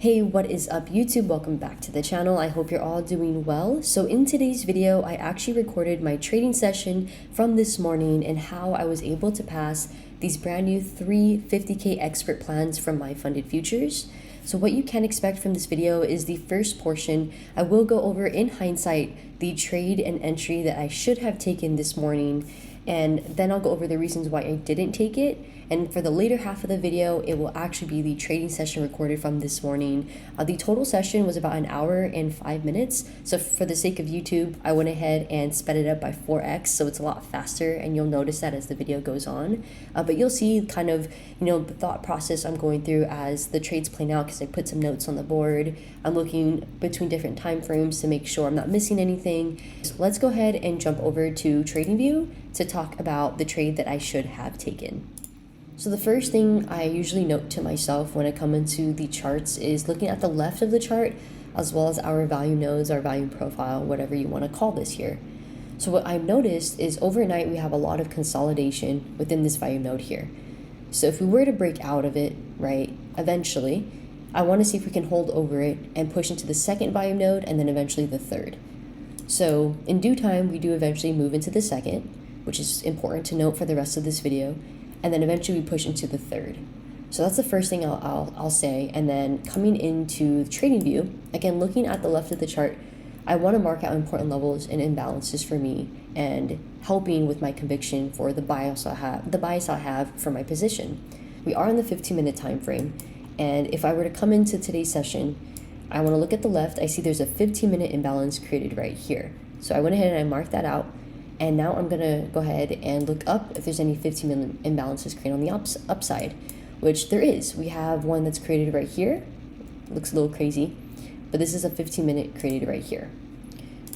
Hey, what is up YouTube? Welcome back to the channel. I hope you're all doing well. So in today's video, I actually recorded my trading session from this morning and how I was able to pass these brand new 3 50K expert plans from MyFundedFutures. So what you can expect from this video is the first portion. I will go over in hindsight the trade and entry that I should have taken this morning, and then I'll go over the reasons why I didn't take it. And for the later half of the video, it will actually be the trading session recorded from this morning. The total session was about 1 hour and 5 minutes. So for the sake of YouTube, I went ahead and sped it up by 4x. So it's a lot faster, and you'll notice that as the video goes on. But you'll see kind of, the thought process I'm going through as the trades playing out, because I put some notes on the board. I'm looking between different time frames to make sure I'm not missing anything. So let's go ahead and jump over to TradingView to talk about the trade that I should have taken. So the first thing I usually note to myself when I come into the charts is looking at the left of the chart, as well as our value nodes, our value profile, whatever you want to call this here. So what I've noticed is overnight we have a lot of consolidation within this value node here. So if we were to break out of it, right, eventually, I want to see if we can hold over it and push into the second value node and then eventually the third. So in due time, we do eventually move into the second, which is important to note for the rest of this video. And then eventually we push into the third. So that's the first thing I'll say. And then coming into TradingView, again, looking at the left of the chart, I want to mark out important levels and imbalances for me and helping with my conviction for the bias I have for my position. We are in the 15-minute time frame. And if I were to come into today's session, I want to look at the left. I see there's a 15-minute imbalance created right here. So I went ahead and I marked that out. And now I'm going to go ahead and look up if there's any 15-minute imbalances created on the upside, which there is. We have one that's created right here. Looks a little crazy, but this is a 15-minute created right here.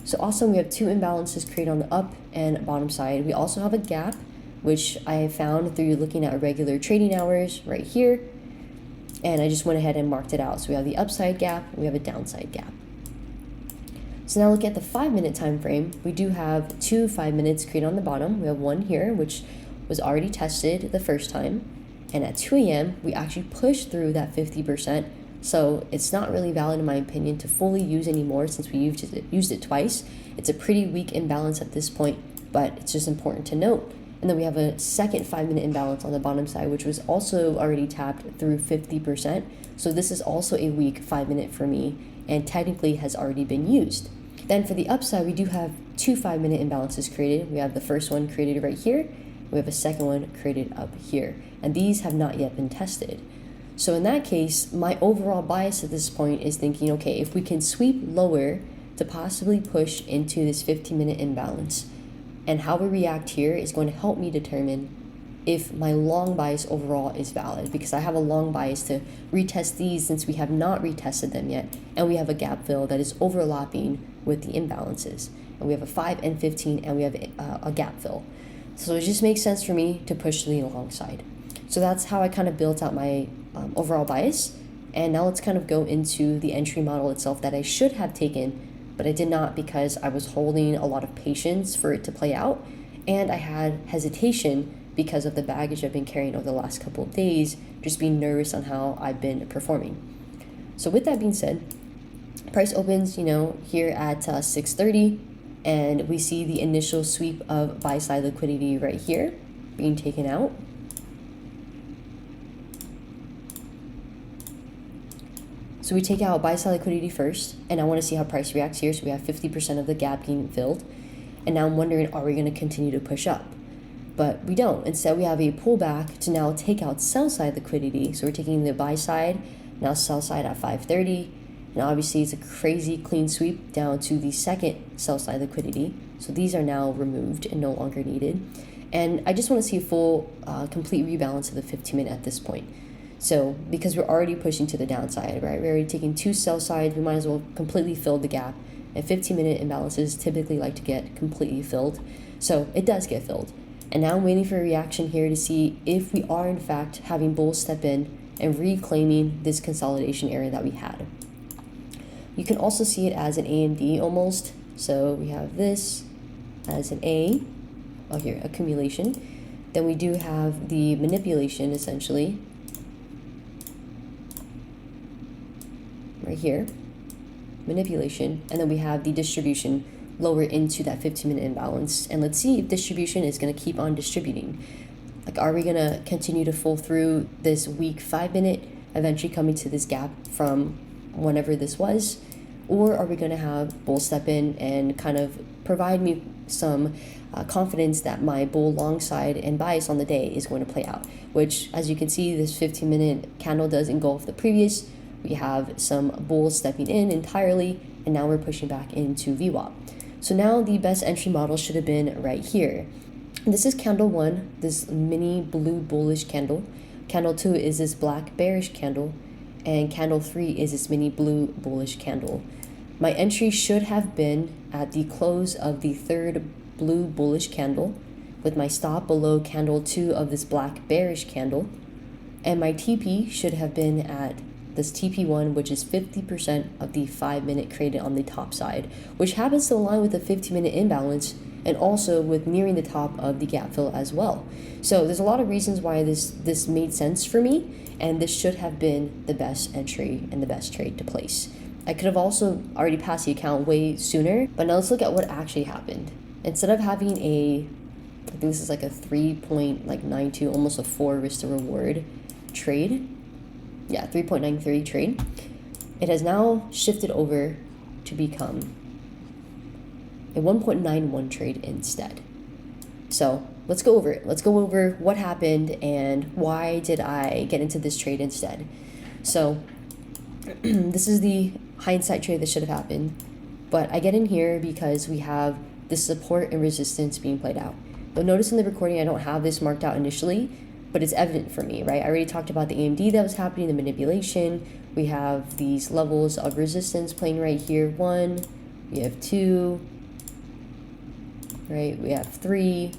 So also we have 2 imbalances created on the up and bottom side. We also have a gap, which I found through looking at regular trading hours right here. And I just went ahead and marked it out. So we have the upside gap, and we have a downside gap. So now look at the 5-minute time frame. We do have 2 5 minutes created on the bottom. We have one here, which was already tested the first time. And at 2 a.m., we actually pushed through that 50%. So it's not really valid, in my opinion, to fully use anymore since we used it twice. It's a pretty weak imbalance at this point, but it's just important to note. And then we have a second 5-minute imbalance on the bottom side, which was also already tapped through 50%. So this is also a weak 5-minute for me, and technically has already been used. Then for the upside, we do have 2 5-minute imbalances created. We have the first one created right here. We have a second one created up here. And these have not yet been tested. So in that case, my overall bias at this point is thinking, okay, if we can sweep lower to possibly push into this 15-minute imbalance, and how we react here is going to help me determine if my long bias overall is valid, because I have a long bias to retest these since we have not retested them yet, and we have a gap fill that is overlapping with the imbalances, and we have a 5 and 15, and we have a gap fill. So it just makes sense for me to push the long side. So that's how I kind of built out my overall bias. And now let's kind of go into the entry model itself that I should have taken, but I did not because I was holding a lot of patience for it to play out, and I had hesitation because of the baggage I've been carrying over the last couple of days, just being nervous on how I've been performing. So with that being said, price opens, here at 6:30, and we see the initial sweep of buy side liquidity right here being taken out. So we take out buy side liquidity first, and I want to see how price reacts here. So we have 50% of the gap being filled, and now I'm wondering, are we going to continue to push up? But we don't. Instead, we have a pullback to now take out sell side liquidity. So we're taking the buy side, now sell side at 5:30. And obviously, it's a crazy clean sweep down to the second sell side liquidity. So these are now removed and no longer needed. And I just want to see a full, complete rebalance of the 15-minute at this point. So because we're already pushing to the downside, right? We're already taking 2 sell sides. We might as well completely fill the gap. And 15-minute imbalances typically like to get completely filled. So it does get filled. And now I'm waiting for a reaction here to see if we are in fact having bulls step in and reclaiming this consolidation area that we had. You can also see it as an A and D almost. So we have this as an A, here, accumulation. Then we do have the manipulation essentially. right here, manipulation, and then we have the distribution lower into that 15-minute imbalance. And let's see if distribution is going to keep on distributing. Like, are we going to continue to fall through this weak 5-minute, eventually coming to this gap from whenever this was? Or are we going to have bull step in and kind of provide me some confidence that my bull long side and bias on the day is going to play out? Which, as you can see, this 15-minute candle does engulf the previous. We have some bulls stepping in entirely, and now we're pushing back into VWAP. So now the best entry model should have been right here. This is candle 1, this mini blue bullish candle. Candle 2 is this black bearish candle, and candle 3 is this mini blue bullish candle. My entry should have been at the close of the third blue bullish candle, with my stop below candle 2 of this black bearish candle, and my TP should have been at this TP1, which is 50% of the 5-minute created on the top side, which happens to align with the 15-minute imbalance and also with nearing the top of the gap fill as well. So there's a lot of reasons why this made sense for me, and this should have been the best entry and the best trade to place. I could have also already passed the account way sooner, but now let's look at what actually happened. Instead of having I think this is like a 3.92, almost a 4 risk to reward trade. Yeah, 3.93 trade. It has now shifted over to become a 1.91 trade instead. So let's go over it. Let's go over what happened and why did I get into this trade instead. So this is the hindsight trade that should have happened, but I get in here because we have the support and resistance being played out. You'll notice in the recording I don't have this marked out initially, but it's evident for me, right? I already talked about the AMD that was happening, the manipulation. We have these levels of resistance playing right here. 1, we have 2, right? We have 3.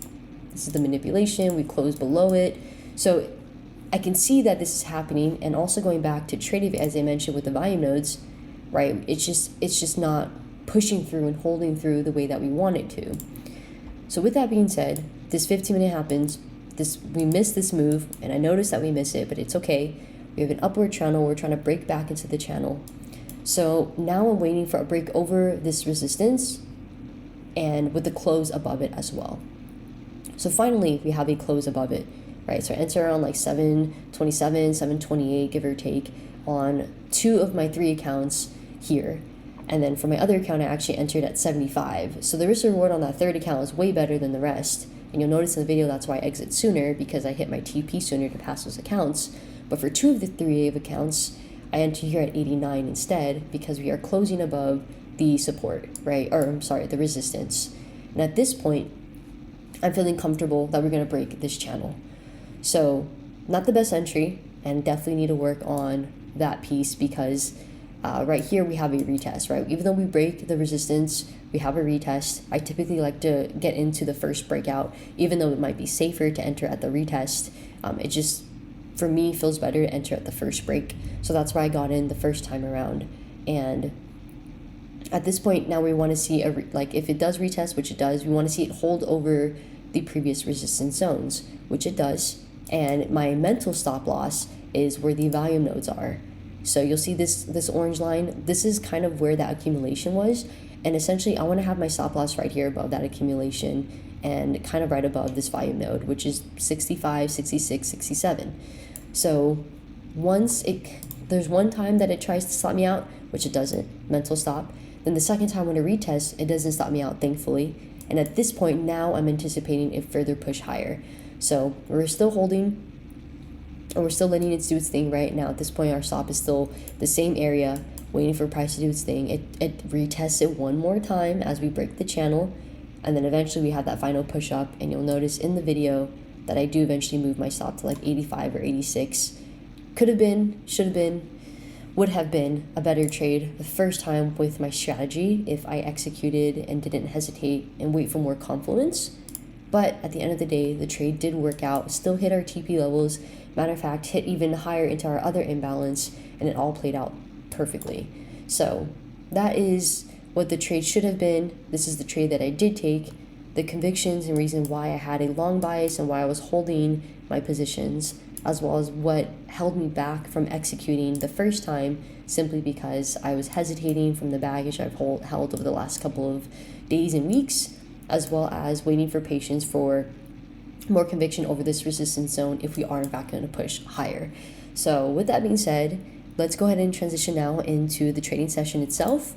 This is the manipulation. We close below it. So I can see that this is happening, and also going back to trading, as I mentioned with the volume nodes, right? It's just not pushing through and holding through the way that we want it to. So with that being said, this 15-minute happens. We miss this move, and I noticed that we miss it, but it's okay. We have an upward channel. We're trying to break back into the channel. So now I'm waiting for a break over this resistance and with the close above it as well. So finally, we have a close above it, right? So I enter around like 727, 728, give or take, on 2 of my 3 accounts here. And then for my other account, I actually entered at 75. So the risk reward on that third account is way better than the rest. And you'll notice in the video that's why I exit sooner, because I hit my TP sooner to pass those accounts. But for 2 of the 3 accounts, I enter here at 89 instead, because we are closing above the support, right? Or I'm sorry, the resistance. And at this point, I'm feeling comfortable that we're going to break this channel. So not the best entry, and definitely need to work on that piece, because right here we have a retest, right? Even though we break the resistance, we have a retest. I typically like to get into the first breakout, even though it might be safer to enter at the retest. It just, for me, feels better to enter at the first break. So that's why I got in the first time around. And at this point now we want to see if it does retest, which it does, we want to see it hold over the previous resistance zones, which it does. And my mental stop loss is where the volume nodes are. So you'll see this orange line. This is kind of where that accumulation was. And essentially I want to have my stop loss right here above that accumulation and kind of right above this volume node, which is 65, 66, 67. So there's one time that it tries to stop me out, which it doesn't, mental stop. Then the second time when it retests, it doesn't stop me out, thankfully. And at this point now I'm anticipating a further push higher. So we're still holding, and we're still letting it do its thing right now. At this point, our stop is still the same area, waiting for price to do its thing. It retests it one more time as we break the channel, and then eventually we have that final push up. And you'll notice in the video that I do eventually move my stop to like 85 or 86. Could have been, should have been, would have been a better trade the first time with my strategy if I executed and didn't hesitate and wait for more confluence. But at the end of the day, the trade did work out, still hit our TP levels. Matter of fact, hit even higher into our other imbalance, and it all played out perfectly. So that is what the trade should have been. This is the trade that I did take. The convictions and reason why I had a long bias and why I was holding my positions as well as what held me back from executing the first time, simply because I was hesitating from the baggage I've held over the last couple of days and weeks, as well as waiting for patience for more conviction over this resistance zone if we are in fact going to push higher. So with that being said, let's go ahead and transition now into the trading session itself.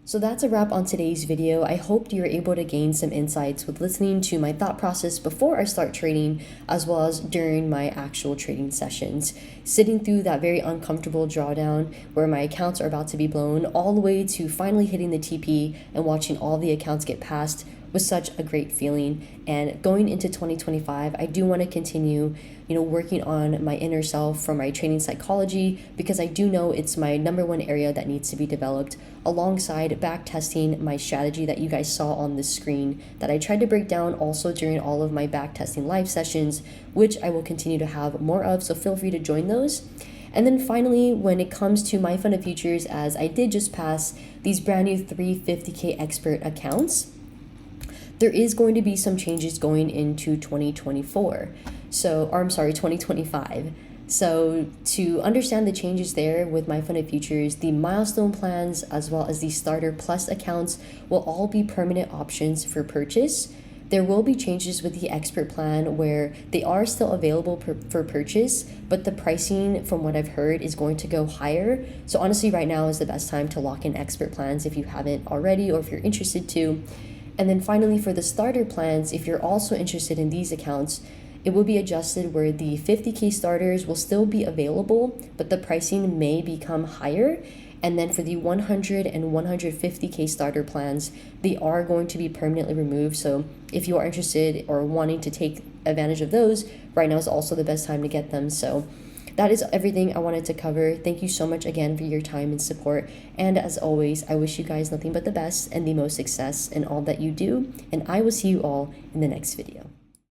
So that's a wrap on today's video. I hope you're able to gain some insights with listening to my thought process before I start trading, as well as during my actual trading sessions. Sitting through that very uncomfortable drawdown where my accounts are about to be blown, all the way to finally hitting the TP and watching all the accounts get passed was such a great feeling. And going into 2025, I do want to continue, working on my inner self for my trading psychology, because I do know it's my number one area that needs to be developed, alongside back testing my strategy that you guys saw on the screen that I tried to break down also during all of my back testing live sessions, which I will continue to have more of, so feel free to join those. And then finally, when it comes to MyFundedFutures, as I did just pass these brand new 350K expert accounts, there is going to be some changes going into 2025. So to understand the changes there with MyFundedFutures, the milestone plans as well as the starter plus accounts will all be permanent options for purchase. There will be changes with the expert plan where they are still available for purchase, but the pricing from what I've heard is going to go higher. So honestly, right now is the best time to lock in expert plans if you haven't already or if you're interested to. And then finally, for the starter plans, if you're also interested in these accounts, it will be adjusted where the 50K starters will still be available, but the pricing may become higher. And then for the 100 and 150K starter plans, they are going to be permanently removed. So if you are interested or wanting to take advantage of those, right now is also the best time to get them. So that is everything I wanted to cover. Thank you so much again for your time and support. And as always, I wish you guys nothing but the best and the most success in all that you do. And I will see you all in the next video.